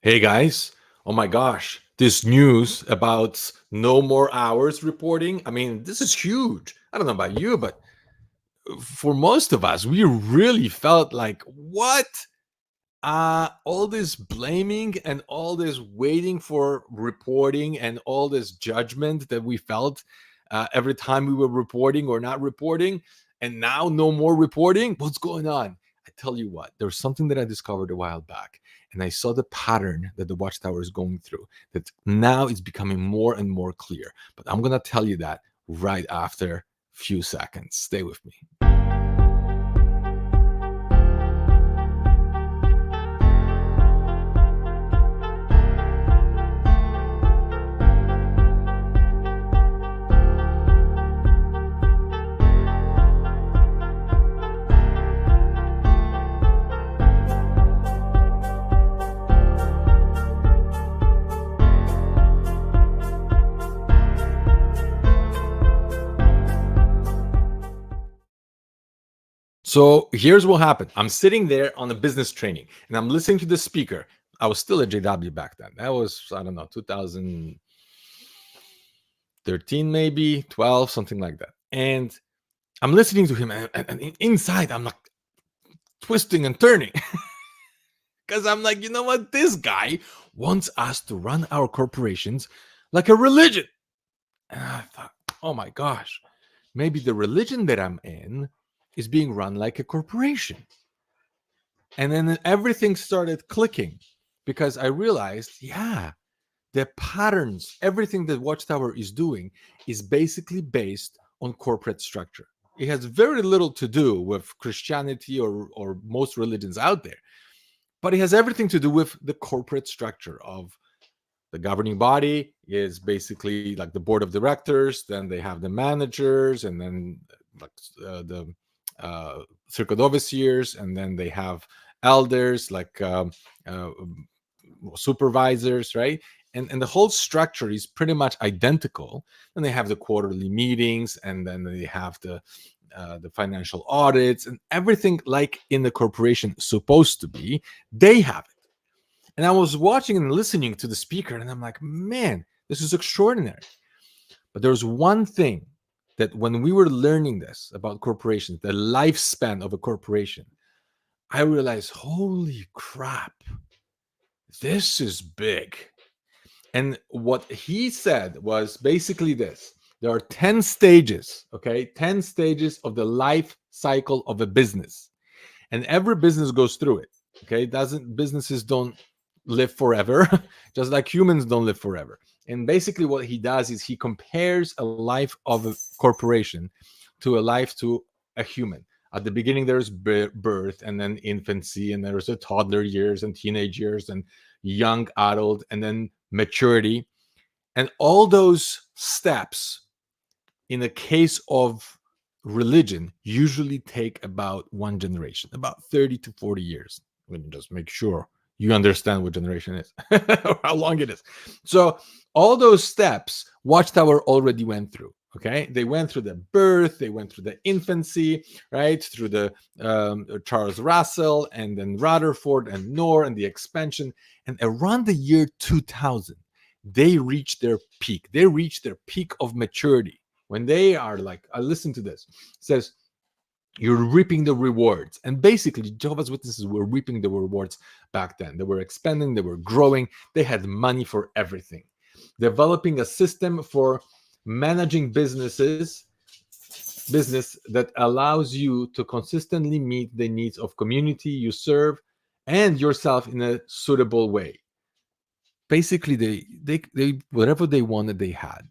Hey guys, oh my gosh, this news about no more hours reporting. I mean, this is huge. I don't know about you, but for most of us, we really felt like, what? All this blaming and all this waiting for reporting and all this judgment that we felt every time we were reporting or not reporting, and now no more reporting. What's going on? I tell you what, there's something that I discovered a while back, and I saw the pattern that the Watchtower is going through, that now is becoming more and more clear. But I'm going to tell you that right after a few seconds. Stay with me. So here's what happened. I'm sitting there on a business training and I'm listening to the speaker. I was still at JW back then. That was, I don't know, 2013, maybe 12, something like that. And I'm listening to him, and inside I'm like twisting and turning because I'm like, you know what? This guy wants us to run our corporations like a religion. And I thought, oh my gosh, maybe the religion that I'm in is being run like a corporation. And then everything started clicking because I realized, yeah, the patterns, everything that Watchtower is doing is basically based on corporate structure. It has very little to do with Christianity or most religions out there, but it has everything to do with the corporate structure of the governing body is basically like the board of directors. Then they have the managers, and then like the circuit overseers, and then they have elders like supervisors, right? And the whole structure is pretty much identical. And they have the quarterly meetings, and then they have the financial audits and everything like in the corporation supposed to be. They have it. And I was watching and listening to the speaker, and I'm like, man, this is extraordinary. But there's one thing that when we were learning this about corporations, the lifespan of a corporation, I realized, holy crap, this is big. And what he said was basically this. There are 10 stages, okay? 10 stages of the life cycle of a business. And every business goes through it, okay? Businesses don't live forever, just like humans don't live forever. And basically what he does is he compares a life of a corporation to a life to a human. At the beginning, there's birth, and then infancy, and there's the toddler years and teenage years and young adult, and then maturity. And all those steps, in the case of religion, usually take about one generation, about 30 to 40 years. Let me just make sure you understand what generation is, or how long it is. So all those steps, Watchtower already went through. Okay, they went through the birth, they went through the infancy, right, through the Charles Russell, and then Rutherford and Knorr, and the expansion. And around the year 2000, they reached their peak. They reached their peak of maturity when they are like, listen to this. It says, you're reaping the rewards. And basically, Jehovah's Witnesses were reaping the rewards back then. They were expanding, they were growing, they had money for everything. Developing a system for managing business that allows you to consistently meet the needs of community you serve and yourself in a suitable way. Basically, they whatever they wanted, they had.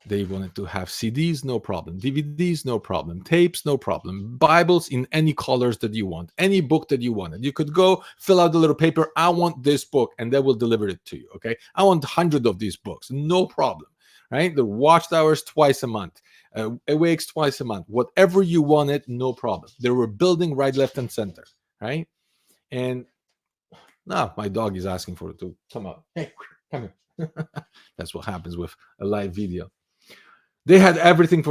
They wanted to have CDs, no problem. DVDs, no problem. Tapes, no problem. Bibles in any colors that you want. Any book that you wanted. You could go fill out the little paper. I want this book, and they will deliver it to you. Okay. I want 100 of these books. No problem. Right. The Watchtowers twice a month. Awakes twice a month. Whatever you wanted, no problem. They were building right, left, and center. Right. And now my dog is asking for it to come out. Hey, come here. That's what happens with a live video. They had everything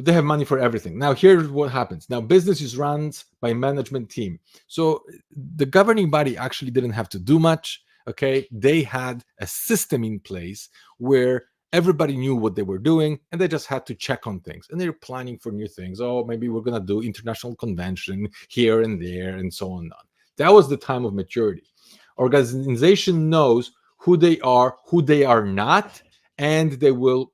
they have money for everything. Now, here's what happens. Now, business is run by management team. So the governing body actually didn't have to do much. Okay, they had a system in place where everybody knew what they were doing, and they just had to check on things, and they're planning for new things. Oh, maybe we're going to do international convention here and there, and so on. That was the time of maturity. Organization knows who they are not, and they will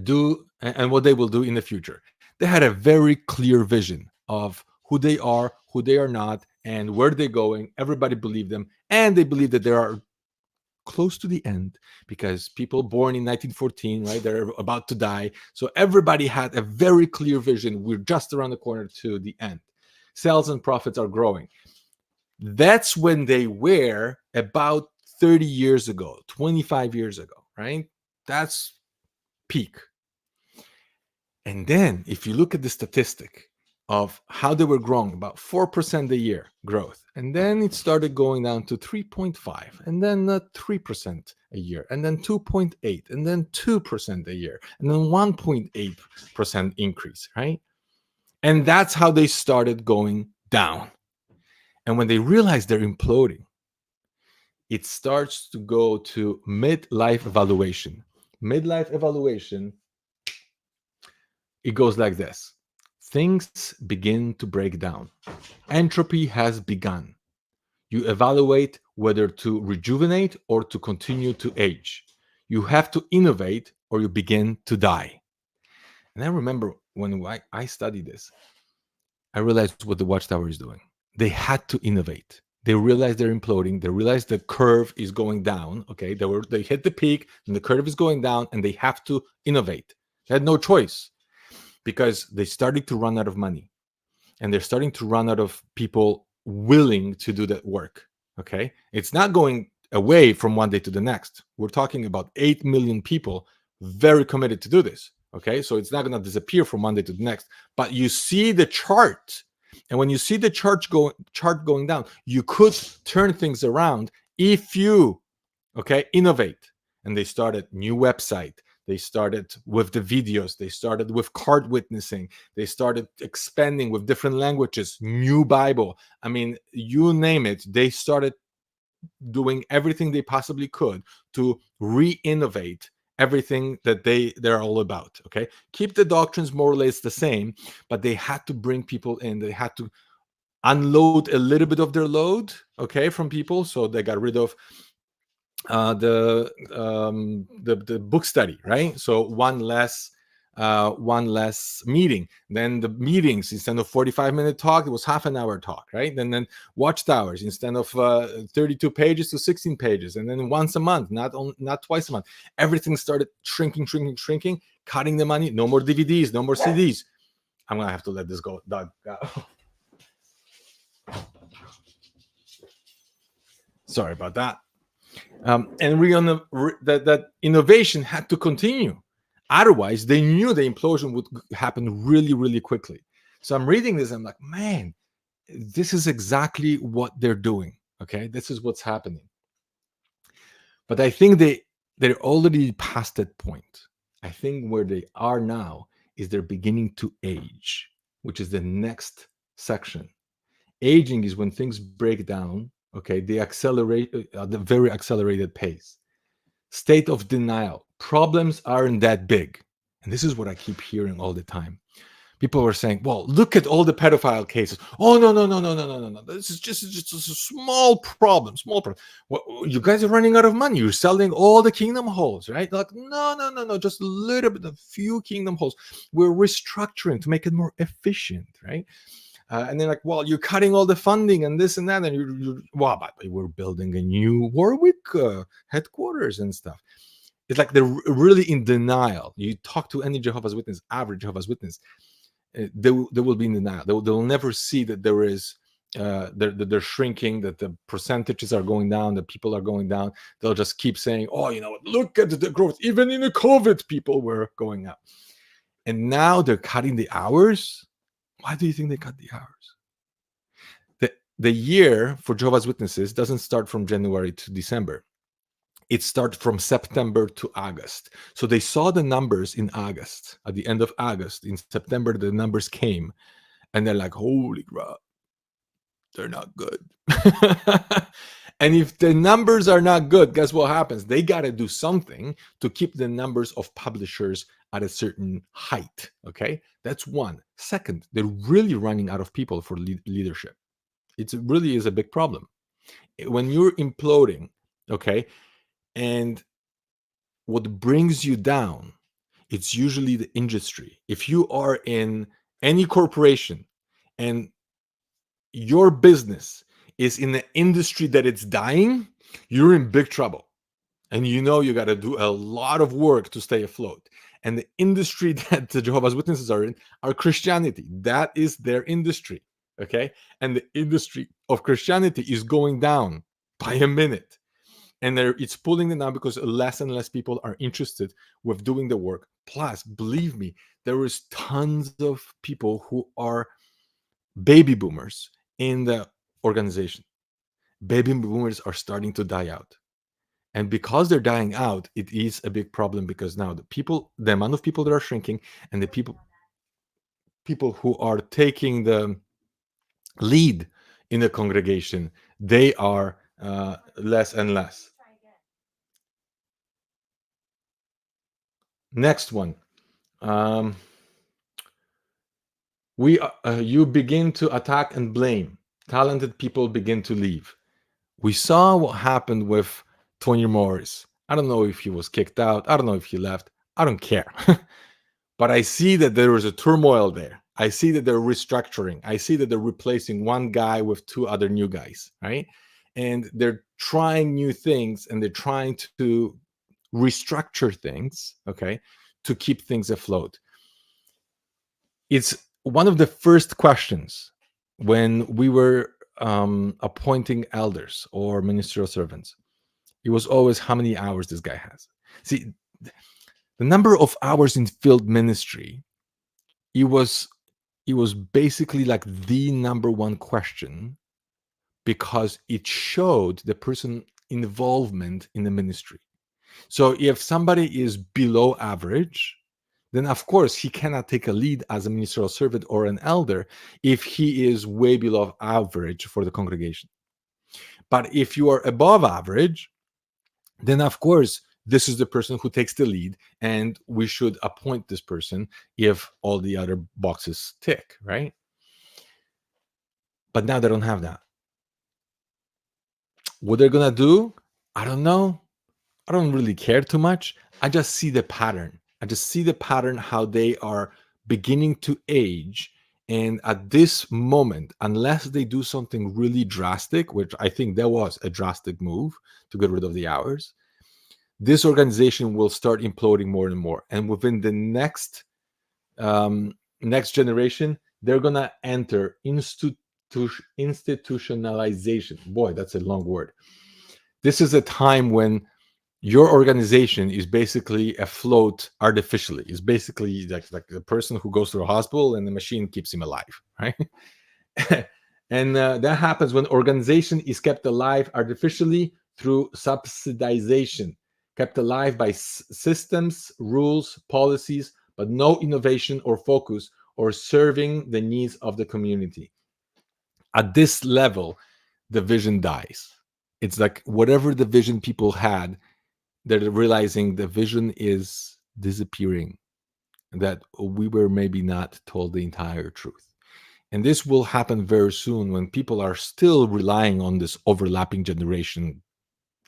do and what they will do in the future. They had a very clear vision of who they are not, and where they're going. Everybody believed them, and they believe that they are close to the end, because people born in 1914, right, they're about to die. So everybody had a very clear vision. We're just around the corner to the end. Sales and profits are growing. That's when they were about 30 years ago, 25 years ago, right? That's peak. And then if you look at the statistic of how they were growing, about 4% a year growth, and then it started going down to 3.5, and then 3% a year, and then 2.8, and then 2% a year, and then 1.8% increase, right? And that's how they started going down. And when they realize they're imploding, it starts to go to midlife evaluation. Midlife evaluation, it goes like this: things begin to break down. Entropy has begun. You evaluate whether to rejuvenate or to continue to age. You have to innovate or you begin to die. And I remember when I studied this, I realized what the Watchtower is doing. They had to innovate. They realized they're imploding. They realized the curve is going down. Okay, they hit the peak and the curve is going down, and they have to innovate. They had no choice, because they started to run out of money, and they're starting to run out of people willing to do that work. Okay, it's not going away from one day to the next. We're talking about 8 million people very committed to do this. Okay, so it's not going to disappear from one day to the next. But you see the chart, and when you see the chart going down, you could turn things around if you innovate. And they started new website. They started with the videos. They started with card witnessing. They started expanding with different languages, new Bible. I mean, you name it. They started doing everything they possibly could to re-innovate everything that they're all about. Okay, keep the doctrines more or less the same, but they had to bring people in. They had to unload a little bit of their load, from people. So they got rid of the book study, right? So one less meeting. Then the meetings, instead of 45-minute talk, it was half an hour talk, right? And then Watchtowers, instead of 32 pages to 16 pages, and then once a month, not twice a month. Everything started shrinking, cutting the money. No more DVDs, no more CDs. I'm gonna have to let this go, Doug. Sorry about that. And that innovation had to continue. Otherwise, they knew the implosion would happen really, really quickly. So I'm reading this, I'm like, man, this is exactly what they're doing. Okay, this is what's happening. But I think they're already past that point. I think where they are now is they're beginning to age, which is the next section. Aging is when things break down. Okay, they accelerate at a very accelerated pace. State of denial. Problems aren't that big. And this is what I keep hearing all the time. People are saying, well, look at all the pedophile cases. Oh, no. This is just a small problem, Well, you guys are running out of money. You're selling all the kingdom halls, right? Like, no. Just a little bit, a few kingdom halls. We're restructuring to make it more efficient, right? And they're like, well, you're cutting all the funding and this and that. And but we're building a new Warwick headquarters and stuff. It's like they're really in denial. You talk to any Jehovah's Witness, average Jehovah's Witness, they will be in denial. They'll never see that there is, they're shrinking, that the percentages are going down, that people are going down. They'll just keep saying, oh, look at the growth. Even in the COVID, people were going up. And now they're cutting the hours. Why do you think they cut the hours? The year for Jehovah's Witnesses doesn't start from January to December. It starts from September to August. So they saw the numbers in August, at the end of August. In September, the numbers came, and they're like, holy crap, they're not good. And if the numbers are not good, guess what happens? They got to do something to keep the numbers of publishers at a certain height. Okay, that's one. Second, they're really running out of people for leadership. It really is a big problem when you're imploding. Okay, and what brings you down, it's usually the industry. If you are in any corporation and your business is in the industry that it's dying, you're in big trouble. And you got to do a lot of work to stay afloat. And the industry that the Jehovah's Witnesses are in are Christianity. That is their industry. Okay. And the industry of Christianity is going down by a minute. And it's pulling them down because less and less people are interested with doing the work. Plus, believe me, there is tons of people who are baby boomers in the organization. Baby boomers are starting to die out. And because they're dying out, it is a big problem because now the amount of people that are shrinking, and the people who are taking the lead in the congregation, they are less and less. Next one. You begin to attack and blame. Talented people begin to leave. We saw what happened with Tony Morris. I don't know if he was kicked out. I don't know if he left. I don't care. But I see that there is a turmoil there. I see that they're restructuring. I see that they're replacing one guy with two other new guys, right? And they're trying new things and they're trying to restructure things, okay, to keep things afloat. It's one of the first questions when we were appointing elders or ministerial servants. It was always how many hours this guy has. See, the number of hours in field ministry, it was basically like the number one question because it showed the person involvement in the ministry. So if somebody is below average, then of course he cannot take a lead as a ministerial servant or an elder if he is way below average for the congregation. But if you are above average, then of course this is the person who takes the lead, and we should appoint this person if all the other boxes tick, right? But now they don't have that. What they're gonna do, I don't know. I don't really care too much. I just see the pattern. I just see the pattern how they are beginning to age. And at this moment, unless they do something really drastic, which I think there was a drastic move to get rid of the hours, this organization will start imploding more and more. And within the next generation, they're gonna enter institutionalization. Boy, that's a long word. This is a time when your organization is basically afloat artificially. It's basically like the person who goes to a hospital and the machine keeps him alive, right? And that happens when organization is kept alive artificially through subsidization, kept alive by systems, rules, policies, but no innovation or focus or serving the needs of the community. At this level, the vision dies. It's like whatever the vision people had, they're realizing the vision is disappearing, that we were maybe not told the entire truth. And this will happen very soon when people are still relying on this overlapping generation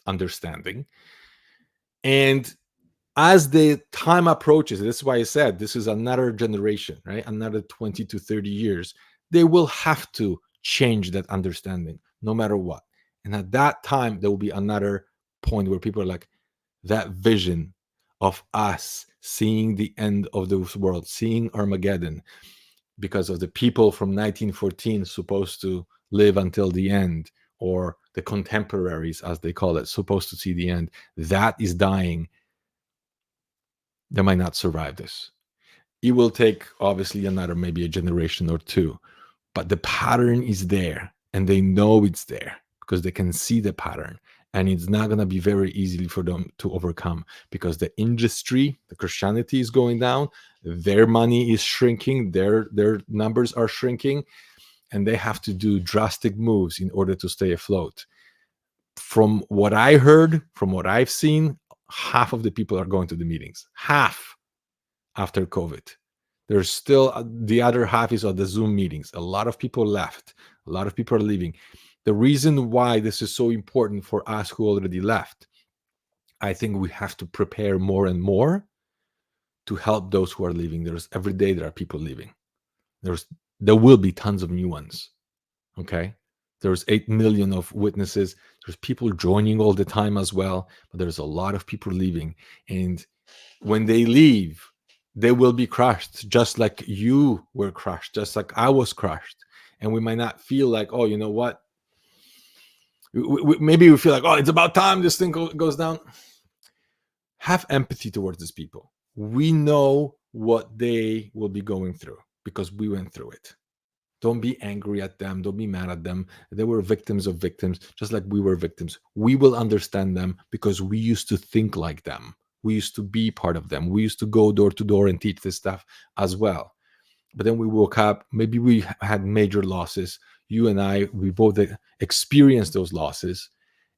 understanding. And as the time approaches, this is why I said this is another generation, right? Another 20 to 30 years, they will have to change that understanding no matter what. And at that time, there will be another point where people are like, that vision of us seeing the end of this world, seeing Armageddon, because of the people from 1914 supposed to live until the end, or the contemporaries, as they call it, supposed to see the end, that is dying. They might not survive this. It will take, obviously, another maybe a generation or two, but the pattern is there, and they know it's there because they can see the pattern. And it's not going to be very easily for them to overcome because the industry, the Christianity is going down, their money is shrinking, their numbers are shrinking, and they have to do drastic moves in order to stay afloat. from what I heard, from what I've seen, half of the people are going to the meetings. Half after COVID. There's still the other half is on the Zoom meetings. A lot of people left. A lot of people are leaving. The reason why this is so important for us who already left, I think we have to prepare more and more to help those who are leaving. There's every day there are people leaving. There will be tons of new ones. Okay. There's 8 million of witnesses. There's people joining all the time as well, but there's a lot of people leaving. And when they leave, they will be crushed, just like you were crushed, just like I was crushed. And we might not feel like, oh, you know what? Maybe we feel like, oh, it's about time this thing goes down. Have empathy towards these people. We know what they will be going through because we went through it. Don't be angry at them. Don't be mad at them. They were victims of victims, just like we were victims. We will understand them because we used to think like them. We used to be part of them. We used to go door to door and teach this stuff as well. But then we woke up. Maybe we had major losses. You and I, we both experienced those losses.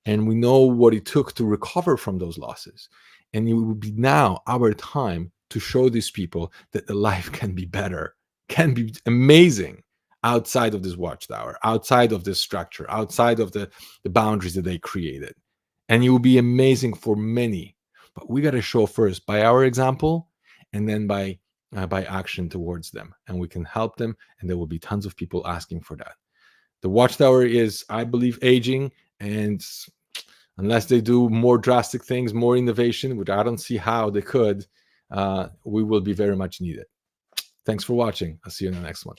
And we know what it took to recover from those losses. And it will be now our time to show these people that the life can be better, can be amazing outside of this watchtower, outside of this structure, outside of the boundaries that they created. And it will be amazing for many. But we got to show first by our example and then by action towards them. And we can help them. And there will be tons of people asking for that. The watchtower is, I believe, aging. And unless they do more drastic things, more innovation, which I don't see how they could, we will be very much needed. Thanks for watching. I'll see you in the next one.